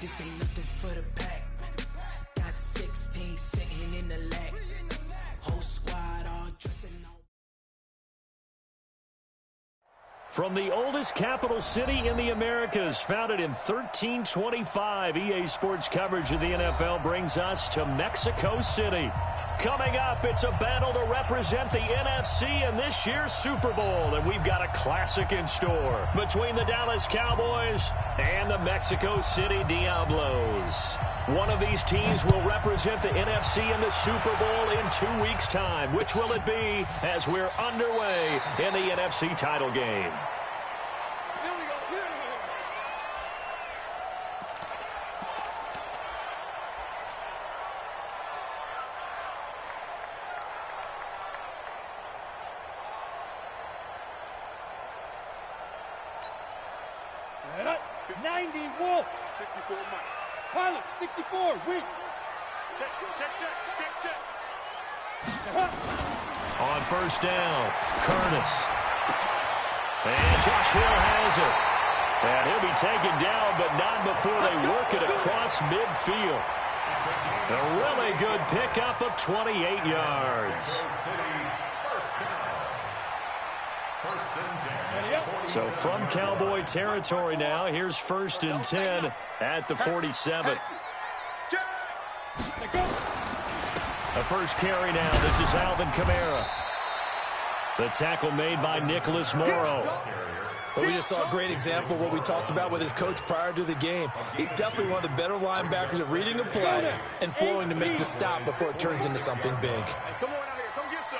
This ain't nothing for the pack. Got 16 sitting in the lap. Whole squad all dressing on. From the oldest capital city in the Americas, founded in 1325, EA Sports coverage of the NFL brings us to Mexico City. Coming up, it's a battle to represent the NFC in this year's Super Bowl, and we've got a classic in store between the Dallas Cowboys and the Mexico City Diablos. One of these teams will represent the NFC in the Super Bowl in 2 weeks' time. Which will it be as we're underway in the NFC title game? Set up. 90 Wolf. 54 Mike. Pilot. 64 Weak. Check. On first down, Curtis. And Josh Hill has it. And he'll be taken down, but not before they work it across midfield. A really good pickup of 28 yards. So from Cowboy territory now, here's 1st and 10 at the 47. A first carry now. This is Alvin Kamara. The tackle made by Nicholas Morrow. Well, we just saw a great example of what we talked about with his coach prior to the game. He's definitely one of the better linebackers of reading a play and flowing to make the stop before it turns into something big. Come on out here. Come get some.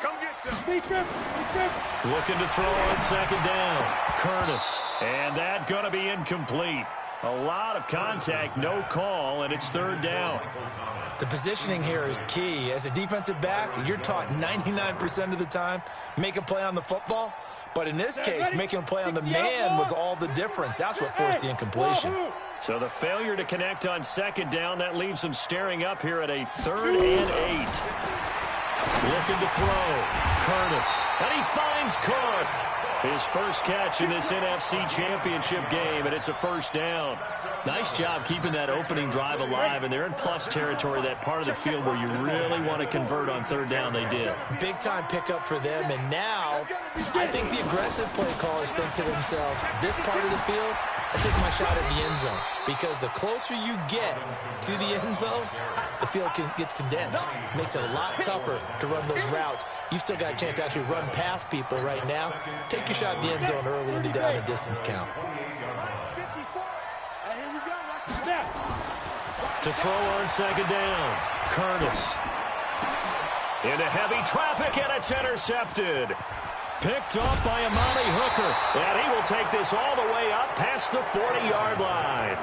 Come get some. Looking to throw on second down. Curtis. And that going to be incomplete. A lot of contact, no call, and it's 3rd down. The positioning here is key. As a defensive back, you're taught 99% of the time, make a play on the football. But in this case, making a play on the man was all the difference. That's what forced the incompletion. So the failure to connect on second down, that leaves them staring up here at a 3rd and 8. Looking to throw. Curtis. And he finds Cook. His first catch in this NFC Championship game, and it's a 1st down. Nice job keeping that opening drive alive, and they're in plus territory, that part of the field where you really want to convert on 3rd down. They did. Big-time pickup for them, and now I think the aggressive play callers think to themselves, this part of the field, I take my shot at the end zone, because the closer you get to the end zone, the field gets condensed. Makes it a lot tougher to run those routes. You still got a chance to actually run past people right now. Take your shot at the end zone early in the down and distance count. To throw on second down, Curtis. Into heavy traffic, and it's intercepted. Picked off by Amani Hooker, and he will take this all the way up past the 40-yard line.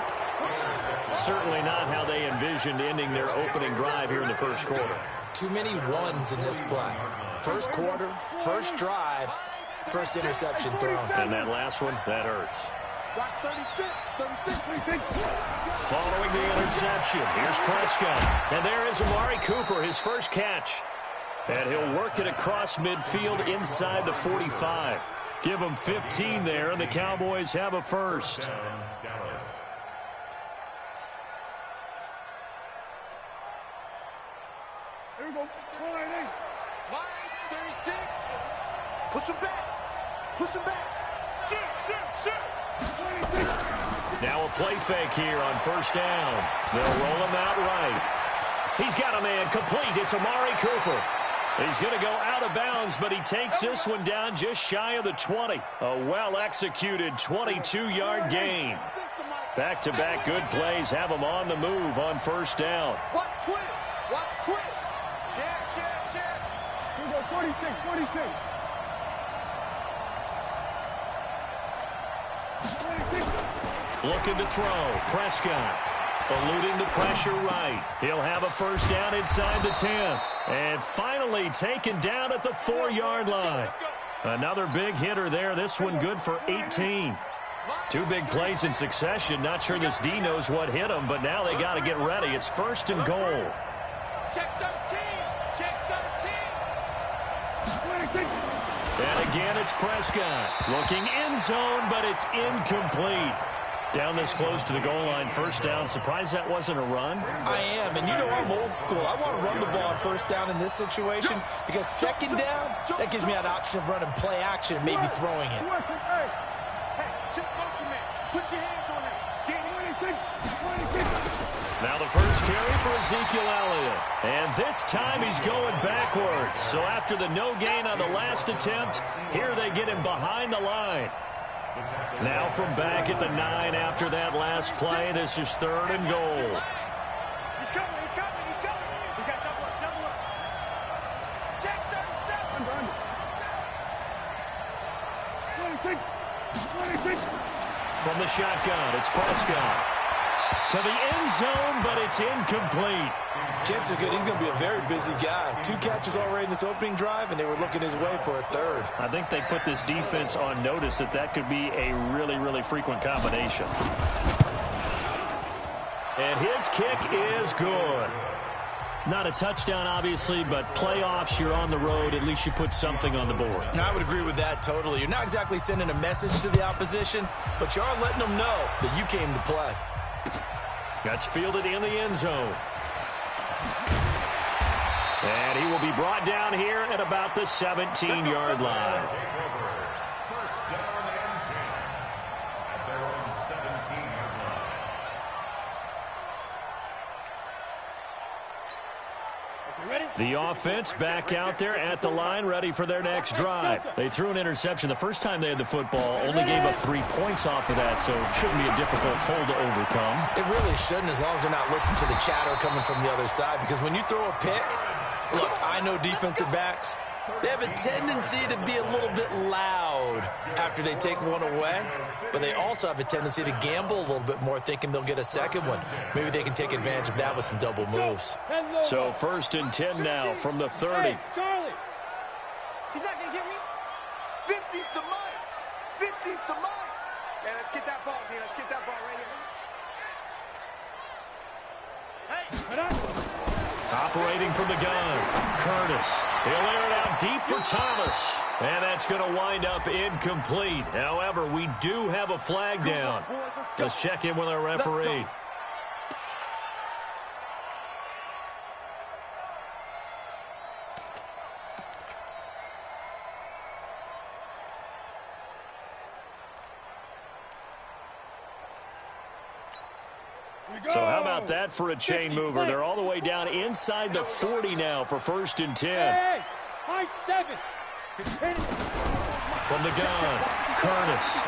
Certainly not how they envisioned ending their opening drive here in the first quarter. Too many ones in this play. First quarter, first drive, first interception thrown. And that last one, that hurts. Following the interception, here's Prescott. And there is Amari Cooper, his first catch. And he'll work it across midfield inside the 45. Give him 15 there, and the Cowboys have a first. Here we go. Line 36. Push him back. Shoot. Now a play fake here on first down. They'll roll him out right. He's got a man complete. It's Amari Cooper. He's going to go out of bounds, but he takes this one down just shy of the 20. A well-executed 22-yard gain. Back-to-back good plays have him on the move on first down. Watch twins. Check. Here we go, 46. Looking to throw. Prescott. Eluding the pressure right. He'll have a first down inside the 10. And finally taken down at the 4-yard line. Another big hitter there. This one good for 18. Two big plays in succession. Not sure this D knows what hit him, but now they got to get ready. It's 1st and goal. Check 13. And again, it's Prescott. Looking end zone, but it's incomplete. Down this close to the goal line, first down. Surprised that wasn't a run? I am, and you know I'm old school. I want to run the ball on first down in this situation because second down, that gives me an option of running play action and maybe throwing it. Put your hands on it. Now the first carry for Ezekiel Elliott. And this time he's going backwards. So after the no gain on the last attempt, here they get him behind the line. Now from back at the 9 after that last play, this is 3rd and goal. He's coming. We got double up. Check 37. 26. From the shotgun, it's Prescott. To the end zone, but it's incomplete. Chances are good he's going to be a very busy guy. 2 catches already in this opening drive, and they were looking his way for a 3rd. I think they put this defense on notice that could be a really, really frequent combination. And his kick is good. Not a touchdown, obviously, but playoffs, you're on the road. At least you put something on the board. I would agree with that totally. You're not exactly sending a message to the opposition, but you are letting them know that you came to play. That's fielded in the end zone. And he will be brought down here at about the 17-yard line. First down and 10 at their own 17-yard line. The offense back out there at the line, ready for their next drive. They threw an interception the first time they had the football, only gave up 3 points off of that, so it shouldn't be a difficult hole to overcome. It really shouldn't, as long as they're not listening to the chatter coming from the other side, because when you throw a pick, look, I know defensive backs, they have a tendency to be a little bit loud after they take one away, but they also have a tendency to gamble a little bit more, thinking they'll get a second one. Maybe they can take advantage of that with some double moves. So 1st and 10 now from the 30. Hey, Charlie, he's not going to get me. 50's the money. 50's the money. Yeah, let's get that ball, dude. Let's get that ball right here. Hey, Operating from the gun, Curtis. He'll air it out deep for Thomas. And that's going to wind up incomplete. However, we do have a flag down. Let's check in with our referee. So how about that for a chain mover? They're all the way down inside the 40 now for 1st and 10. Hey, high 7. From the gun, Curtis.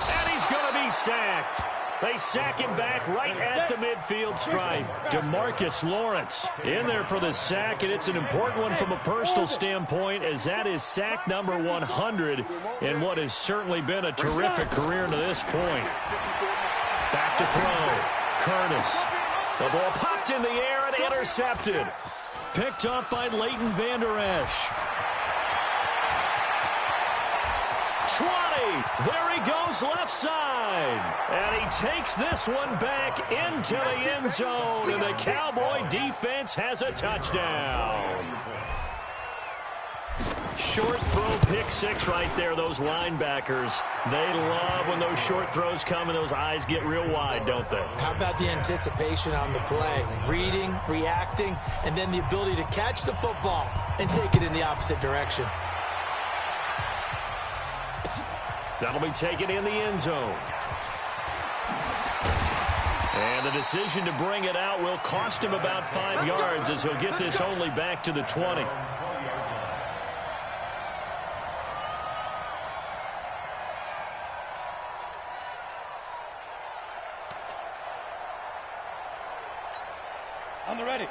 And he's going to be sacked. They sack him back right at the midfield stripe. DeMarcus Lawrence in there for the sack, and it's an important one from a personal standpoint, as that is sack number 100 in what has certainly been a terrific career to this point. Back to throw. Curtis. The ball popped in the air and intercepted. Picked up by Leighton Vander Esch. 20. There he goes left side. And he takes this one back into the end zone. And the Cowboy defense has a touchdown. Short throw, pick 6 right there. Those linebackers, they love when those short throws come and those eyes get real wide, don't they? How about the anticipation on the play? Reading, reacting, and then the ability to catch the football and take it in the opposite direction. That'll be taken in the end zone. And the decision to bring it out will cost him about 5 yards, as he'll get this only back to the 20.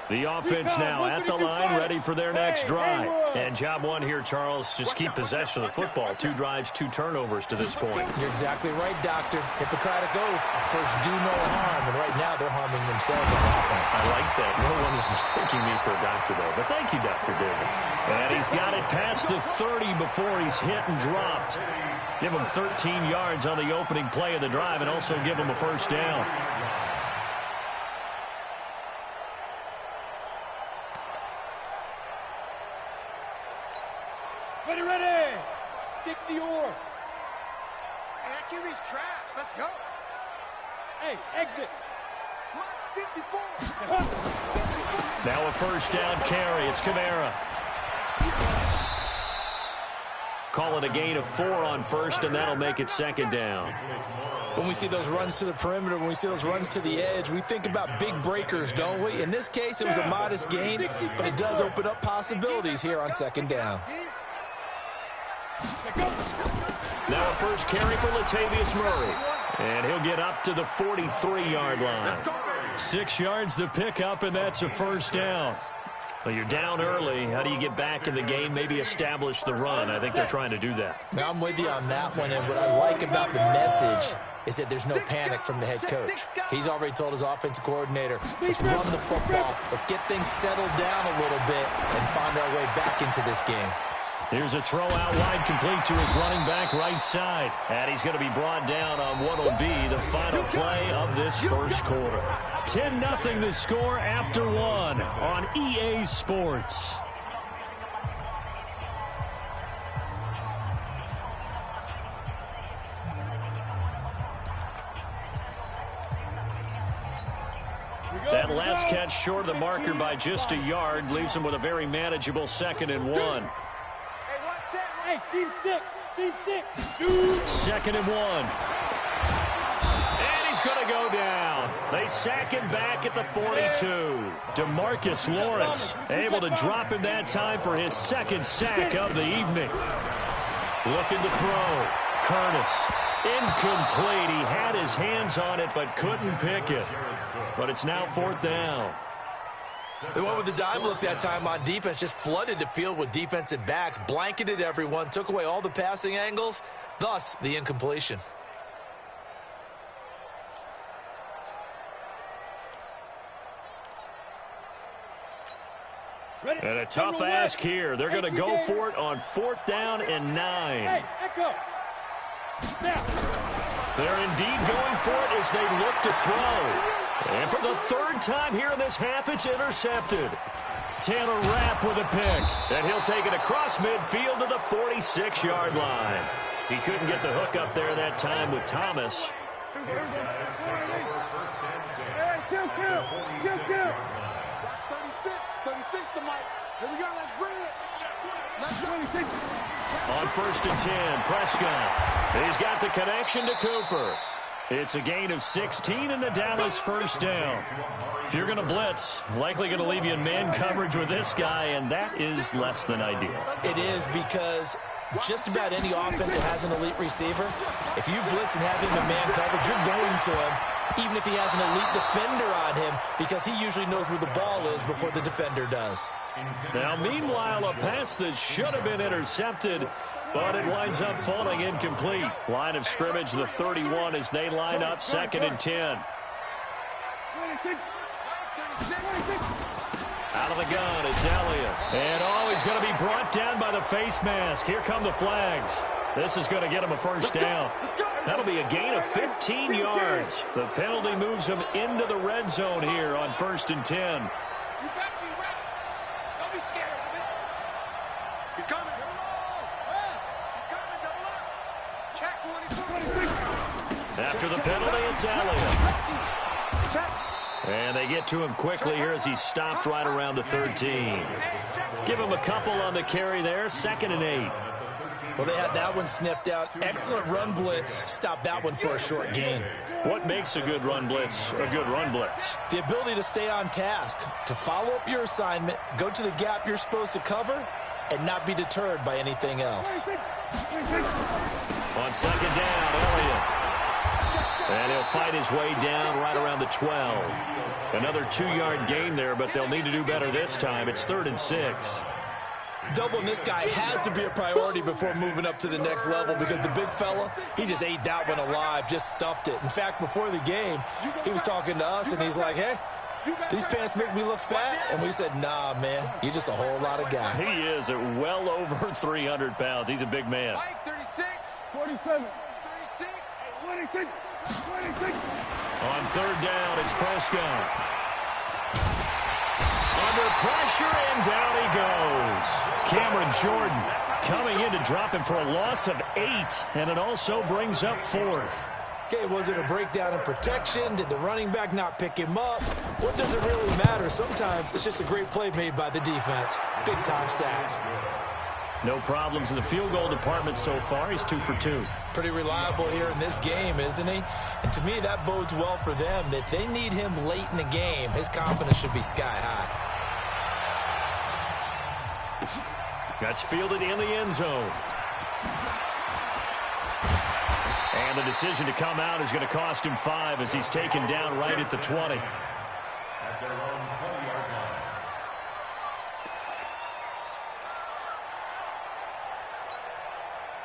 The offense now at the line, ready for their next drive. And job one here, Charles, just keep possession of the football. 2 drives, 2 turnovers to this point. You're exactly right, Doctor. Hippocratic oath. First, do no harm. And right now, they're harming themselves on offense. I like that. No one is mistaking me for a doctor, though. But thank you, Dr. Davis. And he's got it past the 30 before he's hit and dropped. Give him 13 yards on the opening play of the drive and also give him a first down. Ready, ready. 60 or. QB's trash. Let's go. Hey, exit. Mine's 54. Now a first down carry. It's Kamara. Call it a gain of 4 on first, and that'll make it second down. When we see those runs to the perimeter, when we see those runs to the edge, we think about big breakers, don't we? In this case, it was a modest gain, but it does open up possibilities here on second down. Now a first carry for Latavius Murray. And he'll get up to the 43-yard line. 6 yards the pickup, and that's a first down. Well, you're down early. How do you get back in the game, maybe establish the run? I think they're trying to do that. Now, I'm with you on that one, and what I like about the message is that there's no panic from the head coach. He's already told his offensive coordinator, let's run the football, let's get things settled down a little bit and find our way back into this game. Here's a throw out wide, complete to his running back right side. And he's going to be brought down on what will be the final play of this first quarter. 10-0 the score after 1 on EA Sports. That last catch short of the marker by just a yard leaves him with a very manageable 2nd and 1. Hey, team 6. Shoot. 2nd and 1. And he's going to go down. They sack him back at the 42. DeMarcus Lawrence able to drop him that time for his 2nd sack of the evening. Looking to throw. Curtis. Incomplete. He had his hands on it but couldn't pick it. But it's now 4th down. They went with the dive look that time on defense, just flooded the field with defensive backs, blanketed everyone, took away all the passing angles, thus the incompletion. And a tough ask here. They're going to go for it on 4th down and 9. Hey, echo. They're indeed going for it as they look to throw. And for the 3rd time here in this half, it's intercepted. Taylor Rapp with a pick. And he'll take it across midfield to the 46-yard line. He couldn't get the hook up there that time with Thomas. Hey, kill. 36 to Mike. Here we go, let's bring it. Let's go. On 1st and 10, Prescott. He's got the connection to Cooper. It's a gain of 16 and the Dallas first down. If you're going to blitz, likely going to leave you in man coverage with this guy, and that is less than ideal. It is because just about any offense that has an elite receiver, if you blitz and have him in man coverage, you're going to him, even if he has an elite defender on him, because he usually knows where the ball is before the defender does. Now, meanwhile, a pass that should have been intercepted, but it winds up falling incomplete. Line of scrimmage, the 31 as they line up 2nd and 10. Out of the gun, it's Elliott. And he's going to be brought down by the face mask. Here come the flags. This is going to get him a first down. That'll be a gain of 15 yards. The penalty moves him into the red zone here on 1st and 10. After the penalty, it's Elliott. And they get to him quickly here as he's stopped right around the 13. Give him a couple on the carry there, 2nd and 8. Well, they had that one sniffed out. Excellent run blitz. Stop that one for a short gain. What makes a good run blitz a good run blitz? The ability to stay on task, to follow up your assignment, go to the gap you're supposed to cover, and not be deterred by anything else. On 2nd down, Elliott. And he'll fight his way down right around the 12. Another 2-yard gain there, but they'll need to do better this time. It's 3rd and 6. Doubling this guy has to be a priority before moving up to the next level, because the big fella, he just ate that one alive, just stuffed it. In fact, before the game, he was talking to us, and he's like, hey, these pants make me look fat. And we said, nah, man, you're just a whole lot of guy. He is at well over 300 pounds. He's a big man. 36. 47. 36. 26. On 3rd down, it's Prescott. Under pressure, and down he goes. Cameron Jordan Coming in to drop him for a loss of 8, and it also brings up 4th. Okay, was it a breakdown in protection? Did the running back not pick him up? What does it really matter? Sometimes it's just a great play made by the defense. Big-time sack. No problems in the field goal department so far. He's 2 for 2. Pretty reliable here in this game, isn't he? And to me, that bodes well for them. If they need him late in the game, his confidence should be sky high. That's fielded in the end zone. And the decision to come out is going to cost him 5 as he's taken down right at the 20. At their own 20-yard line.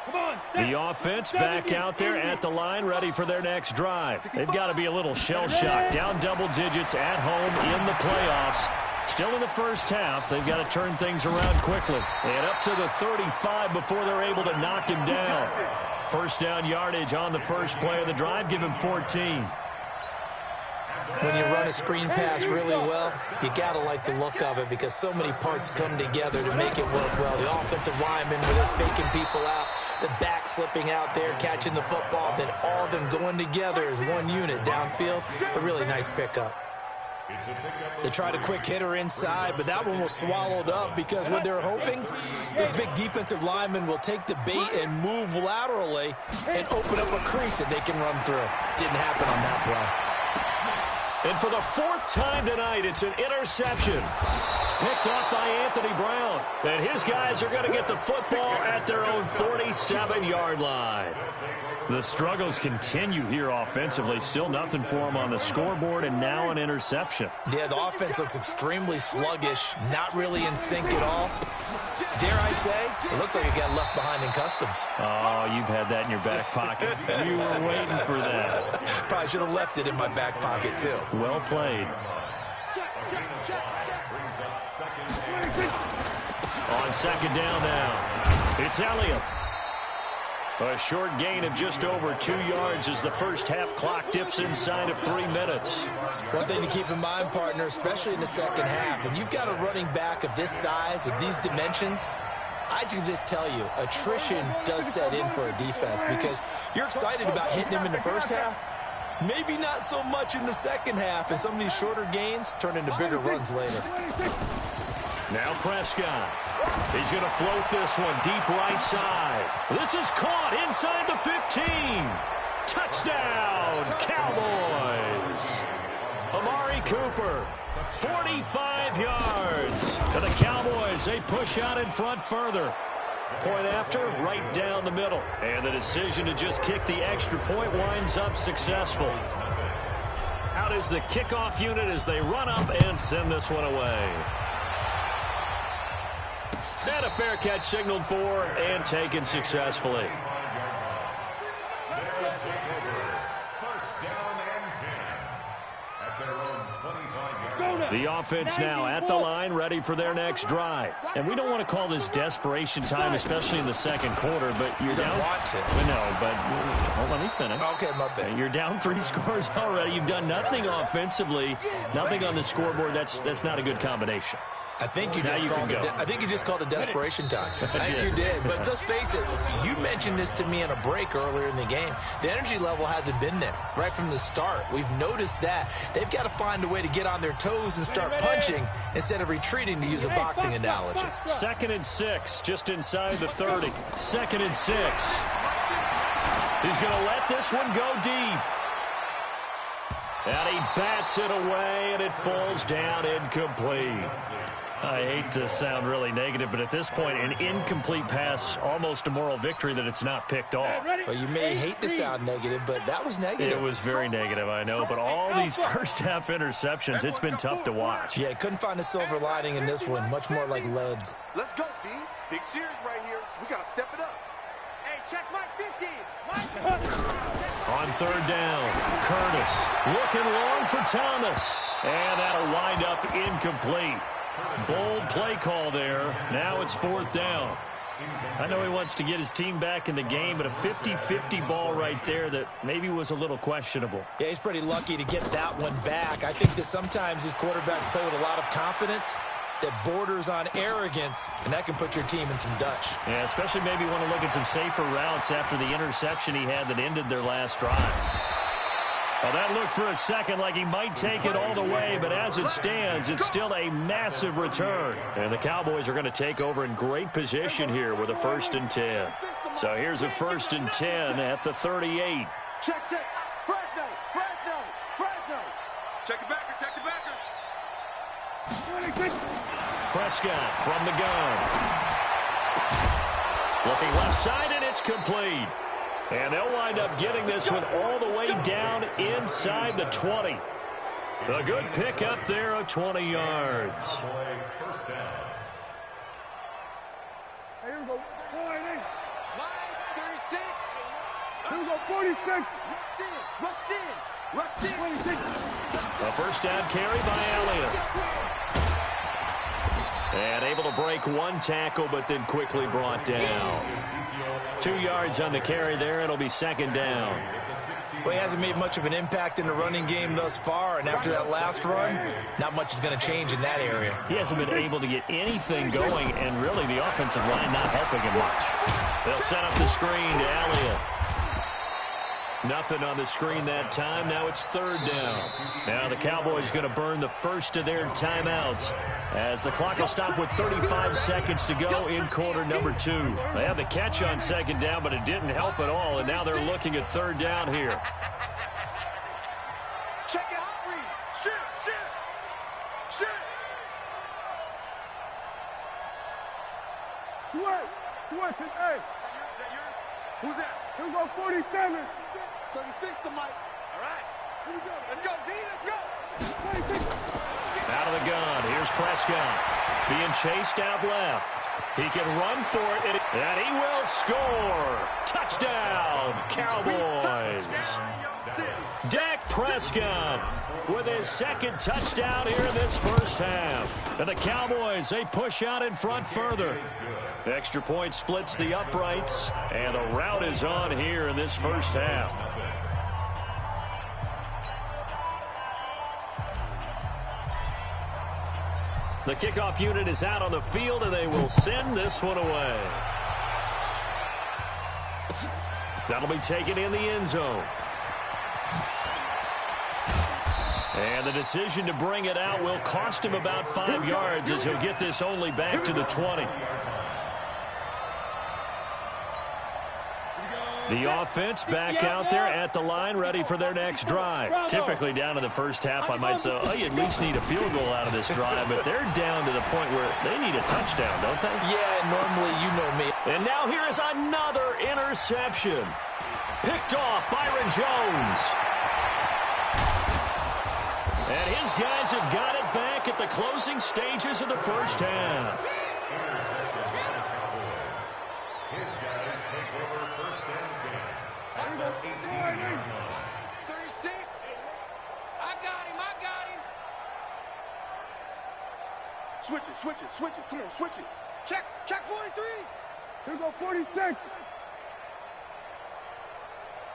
Come on, set. The offense back out there at the line, ready for their next drive. They've got to be a little shell-shocked. Down double digits at home in the playoffs. Still in the first half. They've got to turn things around quickly. And up to the 35 before they're able to knock him down. First down yardage on the first play of the drive. Give him 14. When you run a screen pass really well, you got to like the look of it because so many parts come together to make it work well. The offensive linemen, where they're faking people out, the back slipping out there, catching the football, then all of them going together as one unit downfield. A really nice pickup. They tried a quick hitter inside, but that one was swallowed up because what they're hoping, this big defensive lineman will take the bait and move laterally and open up a crease that they can run through. Didn't happen on that play. And for the 4th time tonight, it's an interception. Picked off by Anthony Brown. And his guys are going to get the football at their own 47-yard line. The struggles continue here offensively. Still nothing for them on the scoreboard, and now an interception. Yeah, the offense looks extremely sluggish, not really in sync at all. Dare I say, it looks like it got left behind in customs. Oh, you've had that in your back pocket. You were waiting for that. Probably should have left it in my back pocket, too. Well played. On second down now, it's Elliott. A short gain of just over 2 yards as the first half clock dips inside of 3 minutes. One thing to keep in mind, partner, especially in the second half, and you've got a running back of this size, of these dimensions, I can just tell you, attrition does set in for a defense because you're excited about hitting him in the first half. Maybe not so much in the second half, and some of these shorter gains turn into bigger runs later. Now Prescott. He's going to float this one deep right side. This is caught inside the 15. Touchdown, Cowboys. Amari Cooper, 45 yards. To the Cowboys, they push out in front further. Point after, right down the middle. And the decision to just kick the extra point winds up successful. Out is the kickoff unit as they run up and send this one away. And a fair catch signaled for and taken successfully. The offense now at the line, ready for their next drive. And we don't want to call this desperation time, especially in the second quarter, but you're down. Want to. No, but let me finish. Okay, my bad. You're down 3 scores already. You've done nothing offensively, nothing on the scoreboard. That's not a good combination. I think you just called it desperation time. I think you did. But let's face it, you mentioned this to me in a break earlier in the game. The energy level hasn't been there right from the start. We've noticed that. They've got to find a way to get on their toes and start punching instead of retreating, to use a boxing analogy. 2nd and 6, just inside the 30. 2nd and 6. He's going to let this one go deep. And he bats it away, and it falls down incomplete. I hate to sound really negative, but at this point, an incomplete pass, almost a moral victory that it's not picked off. Well, you may hate to sound negative, but that was negative. It was very negative, I know, but all these first-half interceptions, it's been tough to watch. Yeah, couldn't find a silver lining in this one, much more like lead. Let's go, D. Big series right here. We got to step it up. Hey, check my 50. On third down, Curtis looking long for Thomas, and that'll wind up incomplete. Bold play call there. Now it's 4th down. I know he wants to get his team back in the game, but a 50-50 ball right there that maybe was a little questionable. Yeah, he's pretty lucky to get that one back. I think that sometimes these quarterbacks play with a lot of confidence, that borders on arrogance, and that can put your team in some Dutch. Yeah, especially maybe want to look at some safer routes after the interception he had that ended their last drive. Well, that looked for a second like he might take it all the way, but as it stands, it's still a massive return. And the Cowboys are going to take over in great position here with a 1st and 10. So here's a 1st and 10 at the 38. Check, check. Fresno, Fresno, Fresno. Check the backer, check the backer. Prescott from the gun. Looking left side, and it's complete. And they'll wind up getting this one all the way down inside the 20. A good pick up there of 20 yards. First down. Here we go. 4-8. Line 36. Here we go. 46. Rush in. Rush in. 26. A first down carry by Elliott. And able to break one tackle, but then quickly brought down. 2 yards on the carry there. It'll be 2nd down. Well, he hasn't made much of an impact in the running game thus far, and after that last run, not much is going to change in that area. He hasn't been able to get anything going, and really the offensive line not helping him much. They'll set up the screen to Elliott. Nothing on the screen that time. Now it's 3rd down. Now the Cowboys going to burn the first of their timeouts as the clock will stop with 35 seconds to go in quarter number 2. They had the catch on 2nd down, but it didn't help at all, and now they're looking at 3rd down here. Check it out, read. Shoot, shoot. Shoot. Switch it, hey. Is that yours? Who's that? Here we go. 47. 36 to Mike. All right. Here we go. Let's go, D. Let's go. 26. Out of the gun, here's Prescott. Being chased out left. He can run for it, and he will score. Touchdown, Cowboys. Dak Prescott with his 2nd touchdown here in this first half. And the Cowboys, they push out in front further. Extra point splits the uprights, and the route is on here in this first half. The kickoff unit is out on the field, and they will send this one away. That'll be taken in the end zone. And the decision to bring it out will cost him about 5 yards as he'll get this only back to the 20. The offense back out there at the line, ready for their next drive. Typically down in the first half, I might say, oh, you at least need a field goal out of this drive, but they're down to the point where they need a touchdown, don't they? Yeah, normally you know me. And now here is another interception. Picked off Byron Jones. And his guys have got it back at the closing stages of the first half. His guys take over 1st and 10 at the 18-yard line. 36. I got him. Switch it, switch it, switch it. Come on, switch it. Check 43. Here we go. 46.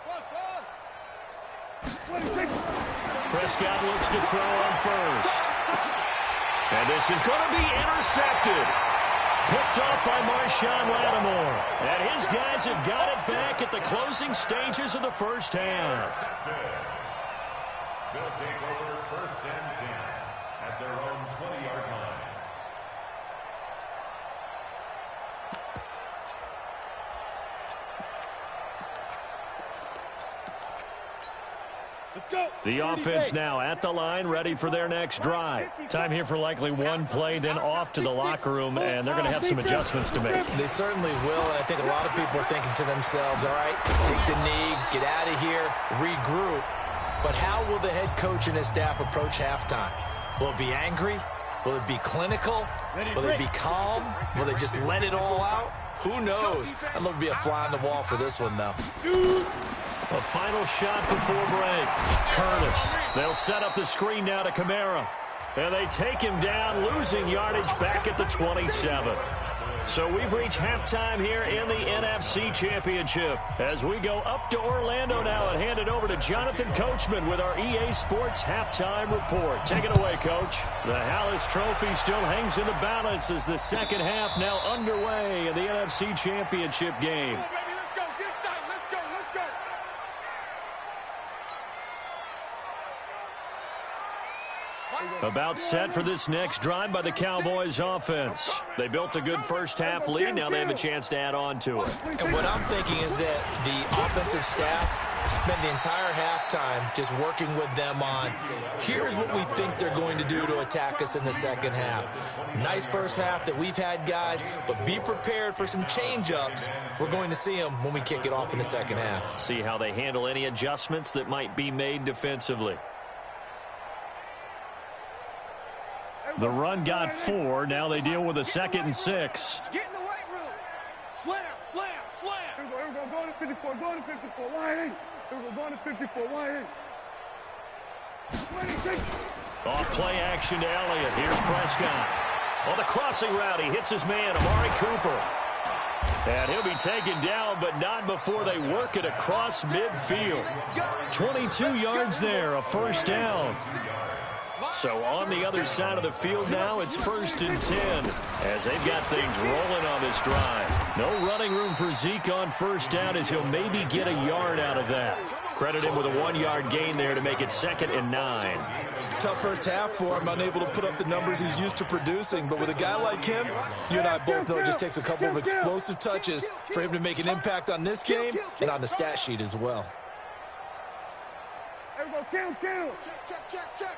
Pause. 26. Prescott looks to throw on first. And this is going to be intercepted. Picked off by Marshawn Lattimore. And his guys have got it back at the closing stages of the first half. They'll take over 1st and 10 at their own 20-yard line. Let's go. The offense now at the line, ready for their next drive. Time here for likely one play, then off to the locker room, and they're going to have some adjustments to make. They certainly will, and I think a lot of people are thinking to themselves, all right, take the knee, get out of here, regroup. But how will the head coach and his staff approach halftime? Will it be angry? Will it be clinical? Will they be calm? Will they just let it all out? Who knows? I'd love to be a fly on the wall for this one, though. A final shot before break. Curtis. They'll set up the screen now to Kamara. And they take him down, losing yardage back at the 27. So we've reached halftime here in the NFC Championship as we go up to Orlando now and hand it over to Jonathan Coachman with our EA Sports Halftime Report. Take it away, Coach. The Hallis Trophy still hangs in the balance as the second half now underway in the NFC Championship game. About set for this next drive by the Cowboys offense. They built a good first half lead. Now they have a chance to add on to it. And what I'm thinking is that the offensive staff spent the entire halftime just working with them on, here's what we think they're going to do to attack us in the second half. Nice first half that we've had, guys, but be prepared for some change-ups. We're going to see them when we kick it off in the second half. See how they handle any adjustments that might be made defensively. The run got 4. Now they deal with a 2nd and 6. Get in the right room. Slam, slam, slam. Here we go. Going to 54. Going to 54. Wide 8. Here we go. Going to 54. Wide 8. Off play action to Elliott. Here's Prescott. On the crossing route, he hits his man, Amari Cooper. And he'll be taken down, but not before they work it across midfield. 22 yards there, a first down. So on the other side of the field now, it's 1st and 10 as they've got things rolling on this drive. No running room for Zeke on first down as he'll maybe get a yard out of that. Credit him with a 1-yard gain there to make it 2nd and 9. Tough first half for him, unable to put up the numbers he's used to producing. But with a guy like him, you and I both know it just takes a couple of explosive touches for him to make an impact on this game and on the stat sheet as well. Here we go. Kill. Check.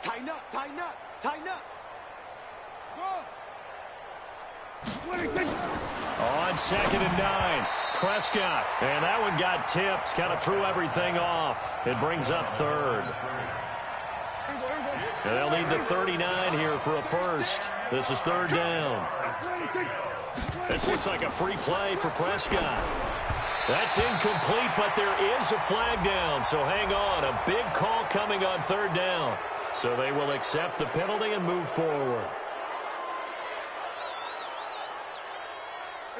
Tighten up. Go. On 2nd and 9, Prescott. And that one got tipped, kind of threw everything off. It brings up 3rd. And they'll need the 39 here for a first. This is 3rd down. This looks like a free play for Prescott. That's incomplete, but there is a flag down, so hang on. A big call coming on 3rd down. So they will accept the penalty and move forward.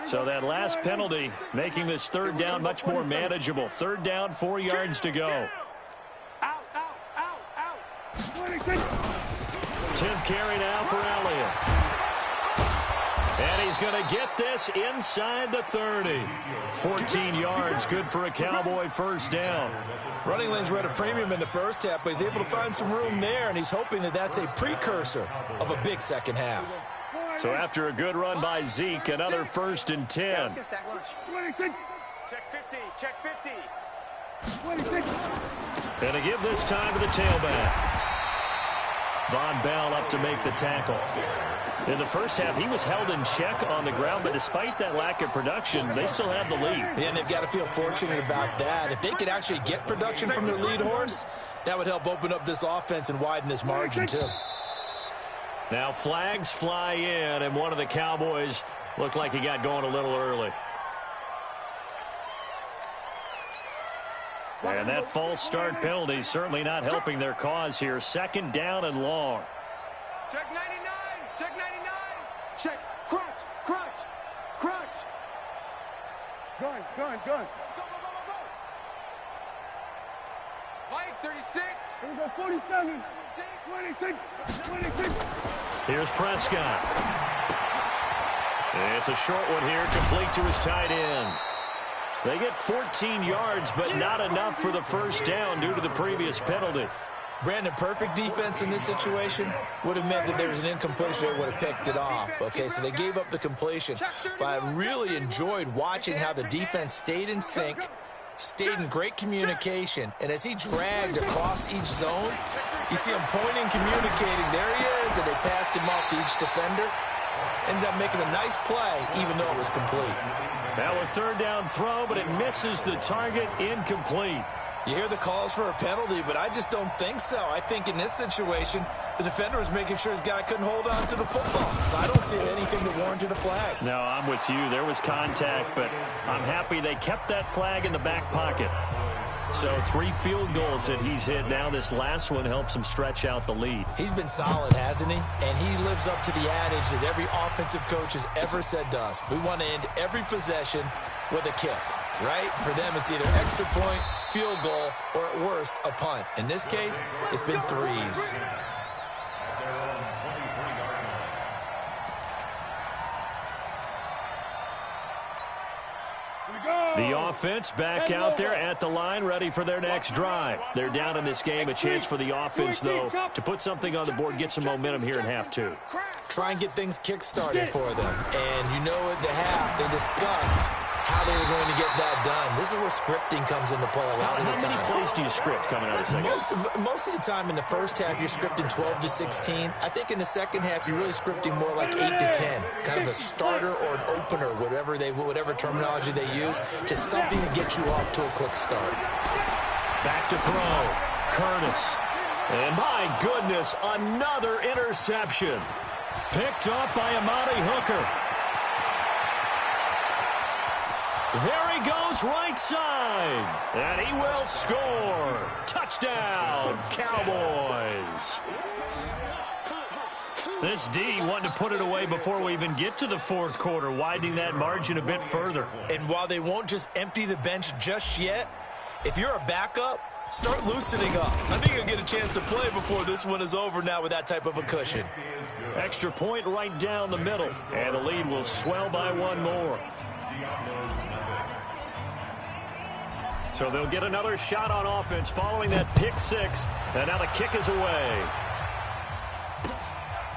So that last penalty making this 3rd down much more manageable. 3rd down, 4 yards to go. Out. 10th carry now for Elliott. And he's going to get this inside the 30. 14 yards, good for a Cowboy first down. Running lanes were at a premium in the first half, but he's able to find some room there, and he's hoping that that's a precursor of a big second half. So after a good run by Zeke, another 1st and 10. Let's get sack lunch. Check 50. And to give this time to the tailback. Von Bell up to make the tackle. In the first half, he was held in check on the ground, but despite that lack of production, they still have the lead. Yeah, and they've got to feel fortunate about that. If they could actually get production from their lead horse, that would help open up this offense and widen this margin, too. Now flags fly in, and one of the Cowboys looked like he got going a little early. And that false start penalty certainly not helping their cause here. 2nd down and long. Check 99. Check. Crunch. Gun. Go. Mike, 36. Here we go. 47. 26. Here's Prescott. It's a short one here, complete to his tight end. They get 14 yards, but not enough for the first down due to the previous penalty. Brandon, perfect defense in this situation would have meant that there was an incompletion that would have picked it off. Okay, so they gave up the completion. But I really enjoyed watching how the defense stayed in sync, stayed in great communication, and as he dragged across each zone, you see him pointing, communicating. There he is, and they passed him off to each defender. Ended up making a nice play, even though it was complete. Now a 3rd down throw, but it misses the target, incomplete. You hear the calls for a penalty, but I just don't think so. I think in this situation, the defender was making sure his guy couldn't hold on to the football. So I don't see anything that warranted a flag. No, I'm with you. There was contact, but I'm happy they kept that flag in the back pocket. So 3 field goals that he's hit now. This last one helps him stretch out the lead. He's been solid, hasn't he? And he lives up to the adage that every offensive coach has ever said to us. We want to end every possession with a kick, right? For them, it's either extra point, field goal, or at worst, a punt. In this case, it's been threes. The offense back out there at the line, ready for their next drive. They're down in this game. A chance for the offense, though, to put something on the board, get some momentum here in half 2. Try and get things kick-started for them. And you know at the half, they discussed how they were going to get that done. This is where scripting comes into play a lot of the time. How many plays do you script coming out of the second? Most of the time in the first half, you're scripting 12 to 16. I think in the second half, you're really scripting more like 8 to 10. Kind of a starter or an opener, whatever terminology they use. Just something to get you off to a quick start. Back to throw. Curtis. And my goodness, another interception. Picked off by Amani Hooker. There he goes, right side. And he will score. Touchdown, Cowboys. This D wanting to put it away before we even get to the fourth quarter, widening that margin a bit further. And while they won't just empty the bench just yet, if you're a backup, start loosening up. I think you'll get a chance to play before this one is over now with that type of a cushion. Extra point right down the middle. And the lead will swell by 1 more. So they'll get another shot on offense following that pick 6. And now the kick is away.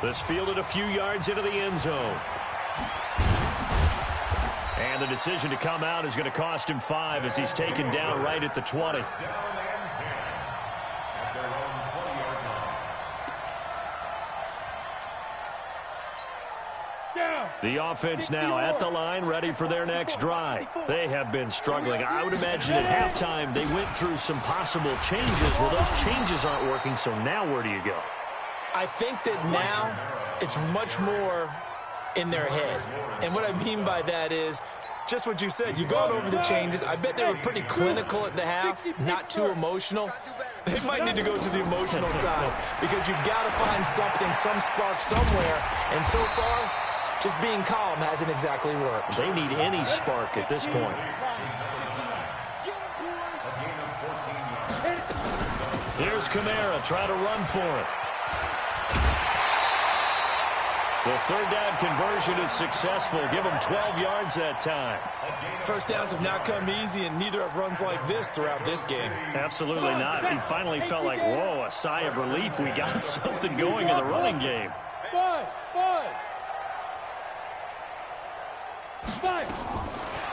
This fielded a few yards into the end zone. And the decision to come out is going to cost him 5 as he's taken down right at the 20. The offense now at the line, ready for their next drive. They have been struggling. I would imagine at halftime they went through some possible changes. Well, those changes aren't working, so now where do you go? I think that now it's much more in their head. And what I mean by that is just what you said. You've gone over the changes. I bet they were pretty clinical at the half, not too emotional. They might need to go to the emotional side because you've got to find something, some spark somewhere. And so far, just being calm hasn't exactly worked. They need any spark at this point. Here's Kamara trying to run for it. The third down conversion is successful. Give them 12 yards that time. First downs have not come easy, and neither have runs like this throughout this game. Absolutely not. He finally felt like, whoa, a sigh of relief. We got something going in the running game.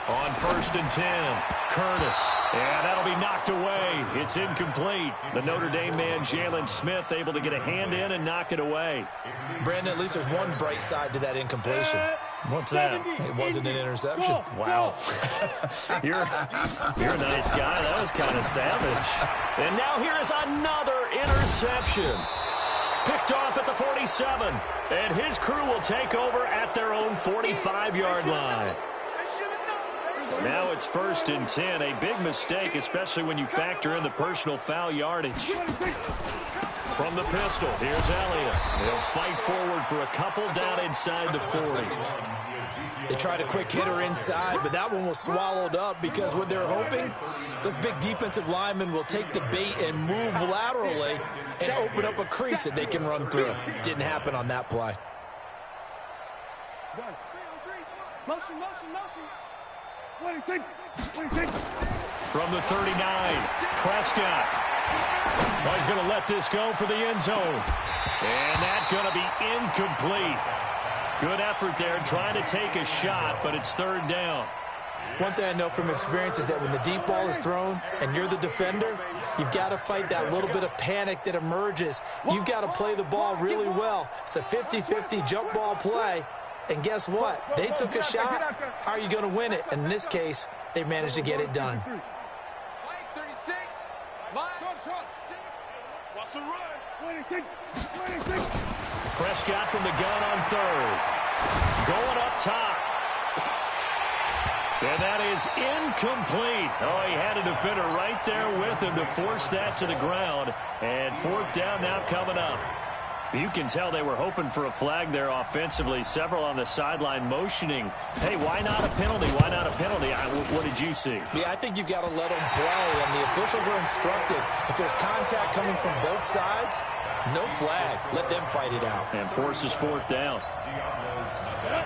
On 1st and 10, Curtis. And that'll be knocked away. It's incomplete. The Notre Dame man, Jalen Smith, able to get a hand in and knock it away. Brandon, at least there's one bright side to that incompletion. What's that? It wasn't an interception. Wow. You're a nice guy. That was kind of savage. And now here is another interception. Picked off at the 47. And his crew will take over at their own 45-yard line. Now it's 1st and 10. A big mistake, especially when you factor in the personal foul yardage. From the pistol, here's Elliott. They'll fight forward for a couple down inside the 40. They tried a quick hitter inside, but that one was swallowed up because what they're hoping, those big defensive linemen will take the bait and move laterally and open up a crease that they can run through. Didn't happen on that play. Motion. From the 39, Prescott. Oh, he's going to let this go for the end zone. And that's going to be incomplete. Good effort there trying to take a shot, but it's 3rd down. One thing I know from experience is that when the deep ball is thrown and you're the defender, you've got to fight that little bit of panic that emerges. You've got to play the ball really well. It's a 50-50 jump ball play. And guess what? They took a shot. How are you going to win it? And in this case, they managed to get it done. 36. What's the run? 26. Prescott from the gun on 3rd. Going up top. And that is incomplete. Oh, he had a defender right there with him to force that to the ground. And fourth down now coming up. You can tell they were hoping for a flag there offensively. Several on the sideline motioning. Hey, why not a penalty? Why not a penalty? What did you see? Yeah, I think you've got to let them play, and the officials are instructed. If there's contact coming from both sides, no flag. Let them fight it out. And forces fourth down.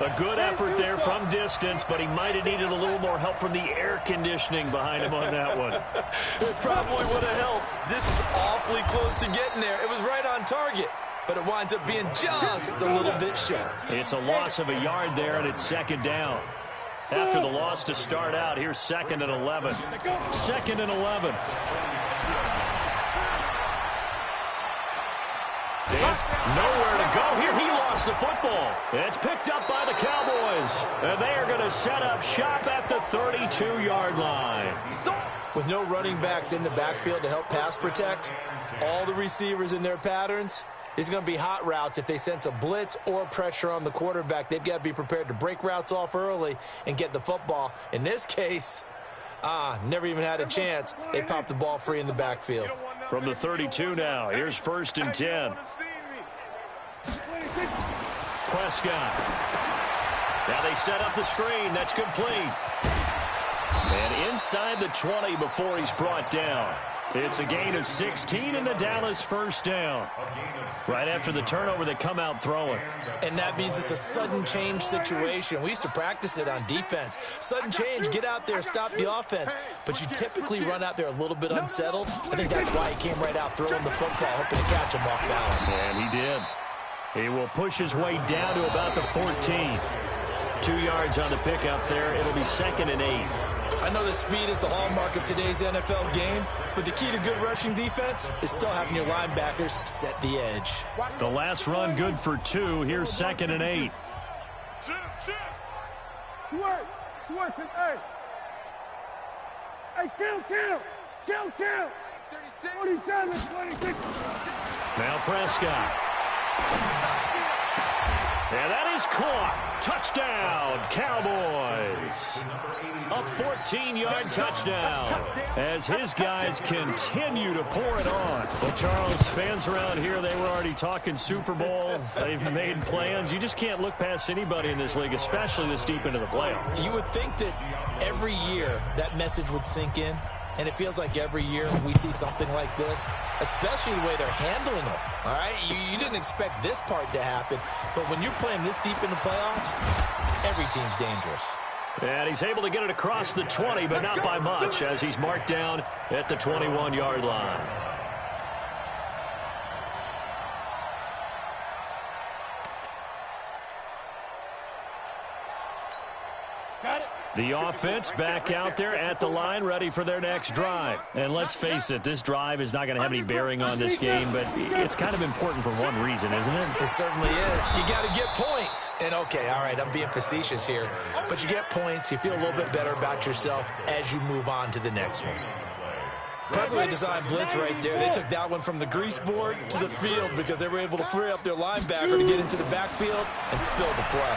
A good effort there from distance, but he might have needed a little more help from the air conditioning behind him on that one. It probably would have helped. This is awfully close to getting there. It was right on target, but it winds up being just a little bit short. It's a loss of a yard there, and it's second down. After the loss to start out, here's 2nd and 11. 2nd and 11. It's nowhere to go here. He lost the football. It's picked up by the Cowboys. And they are going to set up shop at the 32-yard line. With no running backs in the backfield to help pass protect, all the receivers in their patterns, these are going to be hot routes. If they sense a blitz or pressure on the quarterback, they've got to be prepared to break routes off early and get the football. In this case, never even had a chance. They popped the ball free in the backfield. From the 32 now, here's 1st and 10. Prescott. Now they set up the screen. That's complete. And inside the 20 before he's brought down. It's a gain of 16 and the Dallas first down. Right after the turnover, they come out throwing. And that means it's a sudden change situation. We used to practice it on defense. Sudden change, get out there, stop the offense. But you typically run out there a little bit unsettled. I think that's why he came right out throwing the football, hoping to catch him off balance. And he did. He will push his way down to about the 14. 2 yards on the pickup there. It'll be 2nd and 8. I know the speed is the hallmark of today's NFL game, but the key to good rushing defense is still having your linebackers set the edge. The last run good for 2. Here's 2nd and 8. Switch it, hey. Hey, kill. 47, 26. Now Prescott. And that is caught. Touchdown, Cowboys. A 14-yard touchdown as his guys continue to pour it on. Well, Charles, fans around here, they were already talking Super Bowl. They've made plans. You just can't look past anybody in this league, especially this deep into the playoffs. You would think that every year that message would sink in. And it feels like every year we see something like this, especially the way they're handling them. All right, you didn't expect this part to happen, but when you're playing this deep in the playoffs, every team's dangerous. And he's able to get it across the 20, but not by much, as he's marked down at the 21-yard line. The offense back out there at the line, ready for their next drive. And let's face it, this drive is not going to have any bearing on this game, but it's kind of important for one reason, isn't it? It certainly is. You got to get points. And, okay, all right, I'm being facetious here, but you get points, you feel a little bit better about yourself as you move on to the next one. Perfectly designed blitz right there. They took that one from the grease board to the field because they were able to free up their linebacker to get into the backfield and spill the play.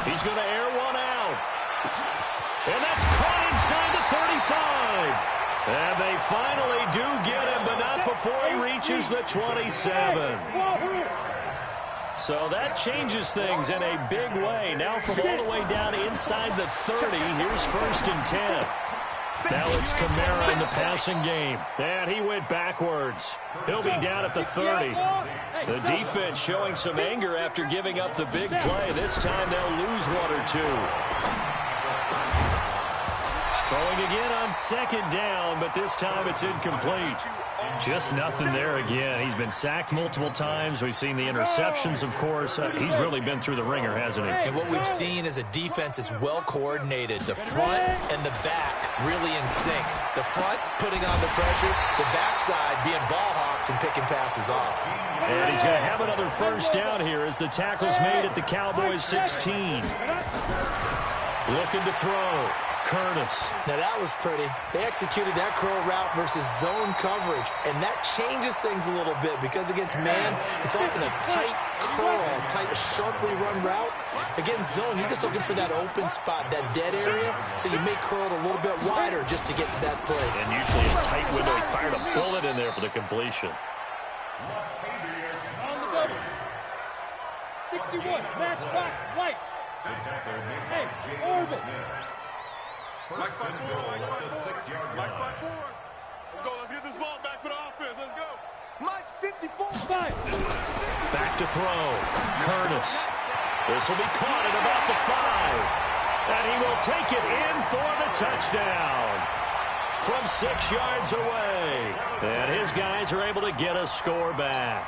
He's going to air one out. And that's caught inside the 35. And they finally do get him, but not before he reaches the 27. So that changes things in a big way. Now from all the way down inside the 30, here's 1st and 10. Now it's Kamara in the passing game. And he went backwards. He'll be down at the 30. The defense showing some anger after giving up the big play. This time they'll lose 1 or 2. Throwing again on 2nd down, but this time it's incomplete. Just nothing there again. He's been sacked multiple times. We've seen the interceptions, of course. He's really been through the ringer, hasn't he? And what we've seen is a defense that's well coordinated. The front and the back really in sync. The front putting on the pressure, the backside being ball hawks and picking passes off. And he's going to have another first down here as the tackle's made at the Cowboys 16. Looking to throw. Curtis. Now, that was pretty. They executed that curl route versus zone coverage, and that changes things a little bit because against man, it's often a tight curl, tight, sharply run route. Against zone, you're just looking for that open spot, that dead area, so you may curl it a little bit wider just to get to that place. And usually a tight window. He fired a bullet in there for the completion. On the double. 61, matchbox, lights. Hey, Orville. Like spot 4, like spot 4. 6-yard Like line. spot 4. Let's go, let's get this ball back for the offense. Let's go. Mike's 54. 5. Back to throw. Curtis. This will be caught at about the 5. And he will take it in for the touchdown from 6 yards away. And his guys are able to get a score back.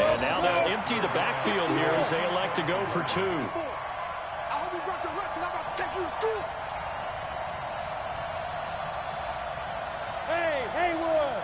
And now they'll empty the backfield here as they elect to go for 2. I hope you brought your lunch because I'm about to take you to school. Hey, Haywood.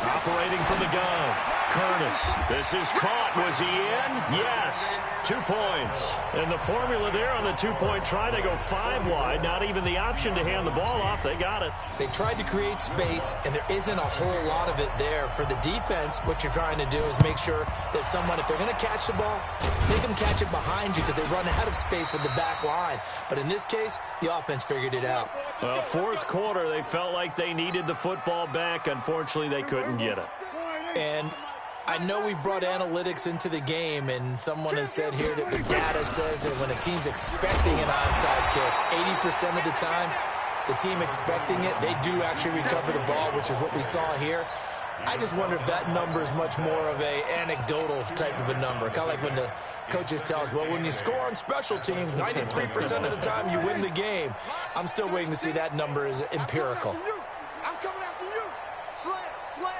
Operating from the gun. Curtis. This is caught. Was he in? Yes. 2 points. And the formula there on the 2-point try, they go 5 wide. Not even the option to hand the ball off. They got it. They tried to create space, and there isn't a whole lot of it there. For the defense, what you're trying to do is make sure that if they're going to catch the ball, make them catch it behind you because they run out of space with the back line. But in this case, the offense figured it out. Well, fourth quarter, they felt like they needed the football back. Unfortunately, they couldn't get it. And I know we brought analytics into the game, and someone has said here that the data says that when a team's expecting an onside kick, 80% of the time, the team expecting it, they do actually recover the ball, which is what we saw here. I just wonder if that number is much more of a anecdotal type of a number. Kind of like when the coaches tell us, well, when you score on special teams, 93% of the time you win the game. I'm still waiting to see that number is empirical. I'm coming after you. Slam, slam,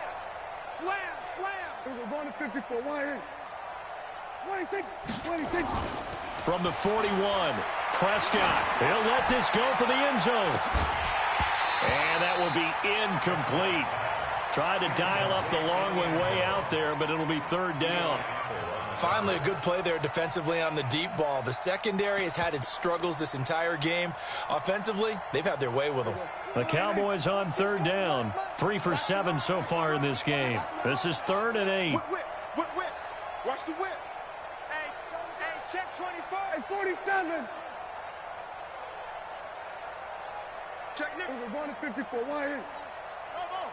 slam, slam. We're going to 54. Why? What do you think? What do you think? From the 41, Prescott. He'll let this go for the end zone. And that will be incomplete. Tried to dial up the long way out there, but it'll be 3rd down. Finally, a good play there defensively on the deep ball. The secondary has had its struggles this entire game. Offensively, they've had their way with them. The Cowboys on 3rd down. 3 for 7 so far in this game. This is 3rd and 8. Whip, whip, whip, whip. Watch the whip. Hey, check 25. 47. Check Nick. We're going to 54. Why? Come on.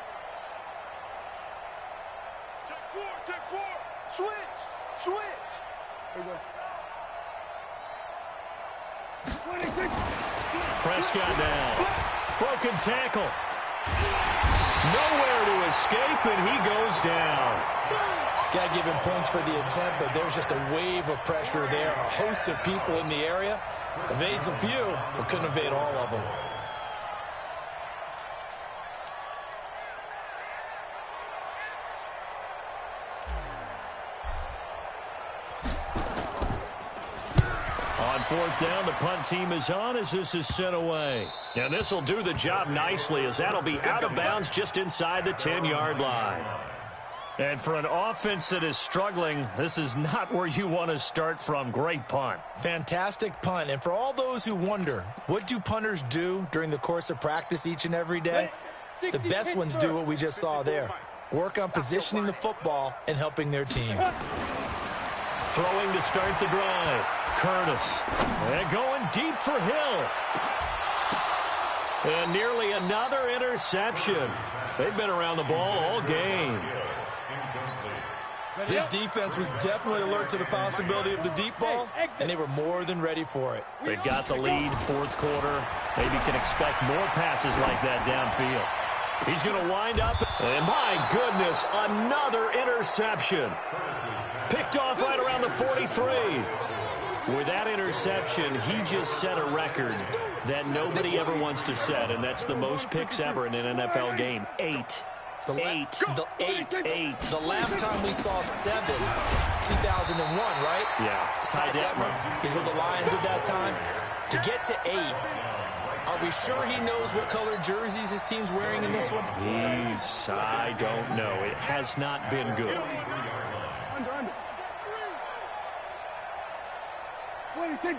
Check 4. Switch. Here we go. 26. Prescott down. Broken tackle. Nowhere to escape, and he goes down. Got to give him points for the attempt, but there's just a wave of pressure there. A host of people in the area. Evades a few, but couldn't evade all of them. On 4th down, the punt team is on as this is sent away. And this will do the job nicely as that'll be out of bounds just inside the 10-yard line. And for an offense that is struggling, this is not where you want to start from. Great punt. Fantastic punt. And for all those who wonder, what do punters do during the course of practice each and every day? The best ones do what we just saw there. Work on positioning the football and helping their team. Throwing to start the drive. Curtis. And going deep for Hill. And nearly another interception. They've been around the ball all game. This defense was definitely alert to the possibility of the deep ball, and they were more than ready for it. They've got the lead, 4th quarter. Maybe can expect more passes like that downfield. He's going to wind up, and my goodness, another interception. Picked off right around the 43. With that interception, he just set a record that nobody ever wants to set, and that's the most picks ever in an NFL game. 8. Eight. The last time we saw 7, 2001, right? Yeah. Ty Detmer. He's with the Lions at that time. To get to 8, are we sure he knows what color jerseys his team's wearing in this one? I don't know. It has not been good. Under. 26.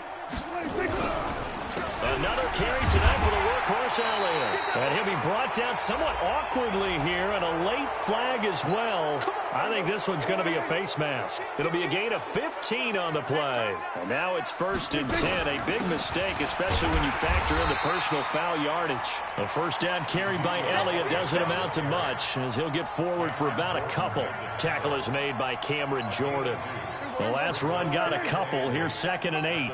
Another carry tonight for the workhorse Elliott. And he'll be brought down somewhat awkwardly here, and a late flag as well. I think this one's going to be a face mask. It'll be a gain of 15 on the play. And now it's 1st and 10. A big mistake, especially when you factor in the personal foul yardage. A first down carry by Elliott doesn't amount to much, as he'll get forward for about a couple. Tackle is made by Cameron Jordan. The last run got a couple. Here's 2nd and 8.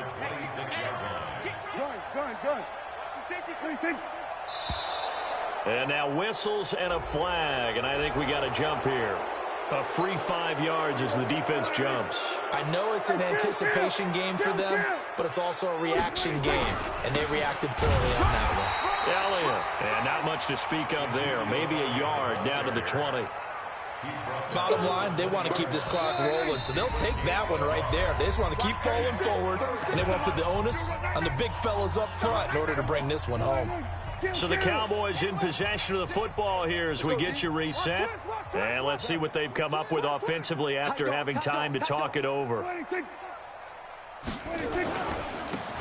And now whistles and a flag, and I think we got a jump here. A free 5 yards as the defense jumps. I know it's an anticipation game for them, but it's also a reaction game, and they reacted poorly on that one. Elliott, and not much to speak of there. Maybe a yard down to the 20. Bottom line, they want to keep this clock rolling, so they'll take that one right there. They just want to keep falling forward, and they want to put the onus on the big fellas up front in order to bring this one home. So the Cowboys in possession of the football here as we get you reset. And let's see what they've come up with offensively after having time to talk it over.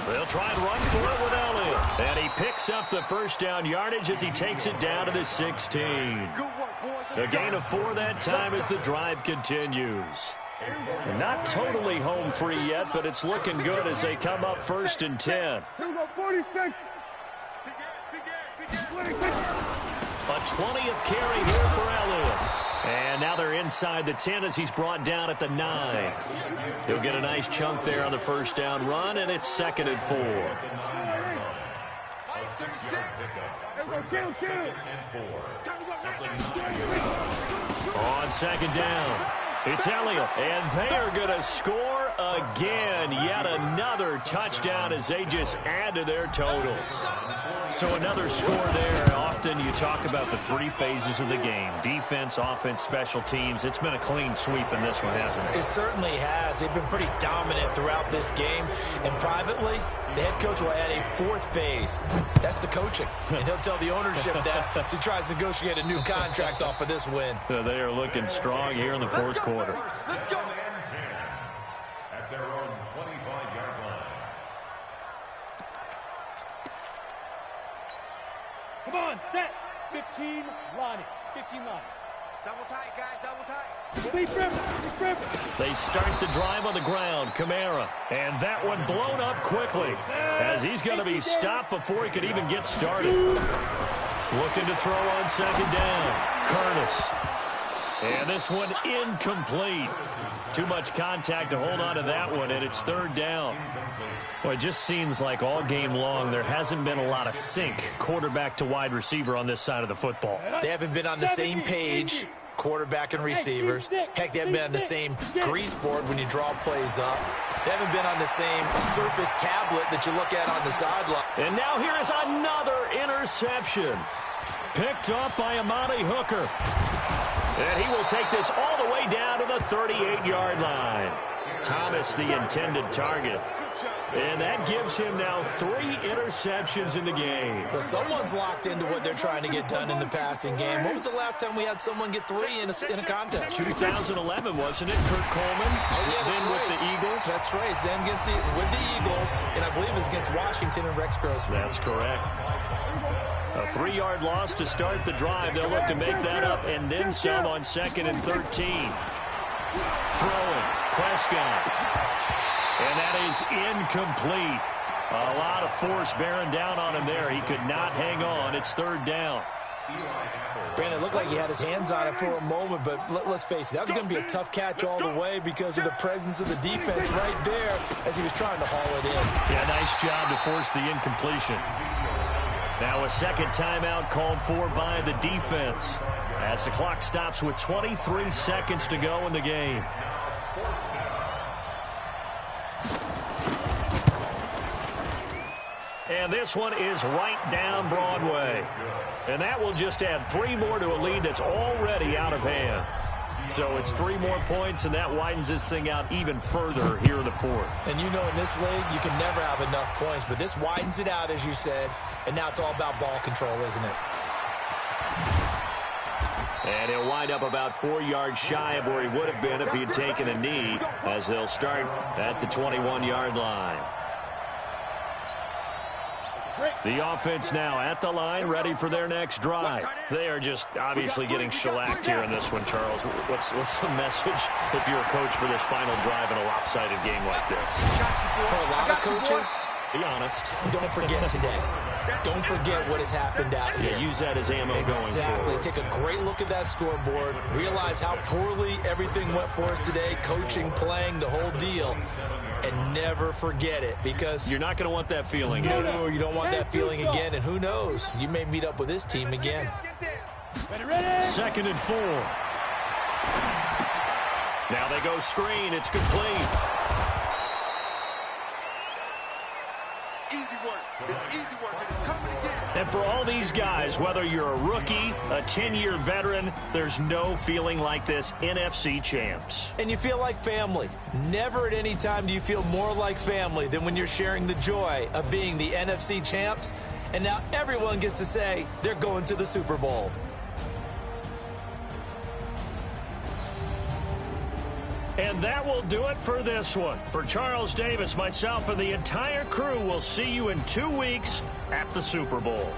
They'll try and run for it with Elliott. And he picks up the first down yardage as he takes it down to the 16. A gain of 4 that time as the drive continues. Not totally home free yet, but it's looking good as they come up 1st and 10. A 20th carry here for Elliott. And now they're inside the 10 as he's brought down at the 9. He'll get a nice chunk there on the first down run, and it's 2nd and 4. On 2nd down, it's Elliott, and they are going to score again. Yet another touchdown as they just add to their totals. So another score there. Often you talk about the 3 phases of the game: defense, offense, special teams. It's been a clean sweep in this one, hasn't it? It certainly has. They've been pretty dominant throughout this game. And privately, the head coach will add a 4th phase. That's the coaching. And he'll tell the ownership that as he tries to negotiate a new contract off of this win. They are looking strong here in the 4th quarter. At their own 25-yard line. Come on, set. 15 line. 15 line. Double tight, guys, double tight. They start the drive on the ground. Kamara. And that one blown up quickly as he's going to be stopped before he could even get started. Looking to throw on 2nd down. Curtis. And this one incomplete. Too much contact to hold on to that one, and it's 3rd down. Well, it just seems like all game long there hasn't been a lot of sync quarterback to wide receiver on this side of the football. They haven't been on the same page, quarterback and receivers. Heck, they haven't been on the same grease board when you draw plays up. They haven't been on the same surface tablet that you look at on the sideline. And now here is another interception. Picked up by Amani Hooker. And he will take this all the way down to the 38-yard line. Thomas, the intended target. And that gives him now 3 interceptions in the game. Well, someone's locked into what they're trying to get done in the passing game. When was the last time we had someone get 3 in a contest? 2011, wasn't it? Kurt Coleman. Oh, yeah, then right. with the Eagles. That's right. Then with the Eagles, and I believe it was against Washington and Rex Grossman. That's correct. A 3-yard loss to start the drive. They'll look to make that up and then some on 2nd and 13. Throwing. Prescott. And that is incomplete. A lot of force bearing down on him there. He could not hang on. It's 3rd down. Brandon, it looked like he had his hands on it for a moment, but let's face it, that was going to be a tough catch all the way because of the presence of the defense right there as he was trying to haul it in. Yeah, nice job to force the incompletion. Now a 2nd timeout called for by the defense as the clock stops with 23 seconds to go in the game. And this one is right down Broadway. And that will just add 3 more to a lead that's already out of hand. So it's 3 more points, and that widens this thing out even further here in the 4th. And you know in this league, you can never have enough points, but this widens it out, as you said, and now it's all about ball control, isn't it? And he'll wind up about 4 yards shy of where he would have been if he had taken a knee, as they'll start at the 21-yard line. The offense now at the line, ready for their next drive. They are just obviously getting shellacked here in this one, Charles. What's the message if you're a coach for this final drive in a lopsided game like this? For a lot of coaches, be honest. don't forget today. Don't forget what has happened out here. Yeah, use that as ammo going forward. Exactly. Take a great look at that scoreboard. Realize how poorly everything went for us today. Coaching, playing, the whole deal. And never forget it, because you're not going to want that feeling. No, you don't want that feeling again. And who knows? You may meet up with this team again. 2nd and 4. Now they go screen. It's complete. Easy work. It's easy work. It's coming again. And for all these guys, whether you're a rookie, a 10-year veteran, there's no feeling like this NFC champs. And you feel like family. Never at any time do you feel more like family than when you're sharing the joy of being the NFC champs. And now everyone gets to say they're going to the Super Bowl. And that will do it for this one. For Charles Davis, myself, and the entire crew, we'll see you in 2 weeks at the Super Bowl.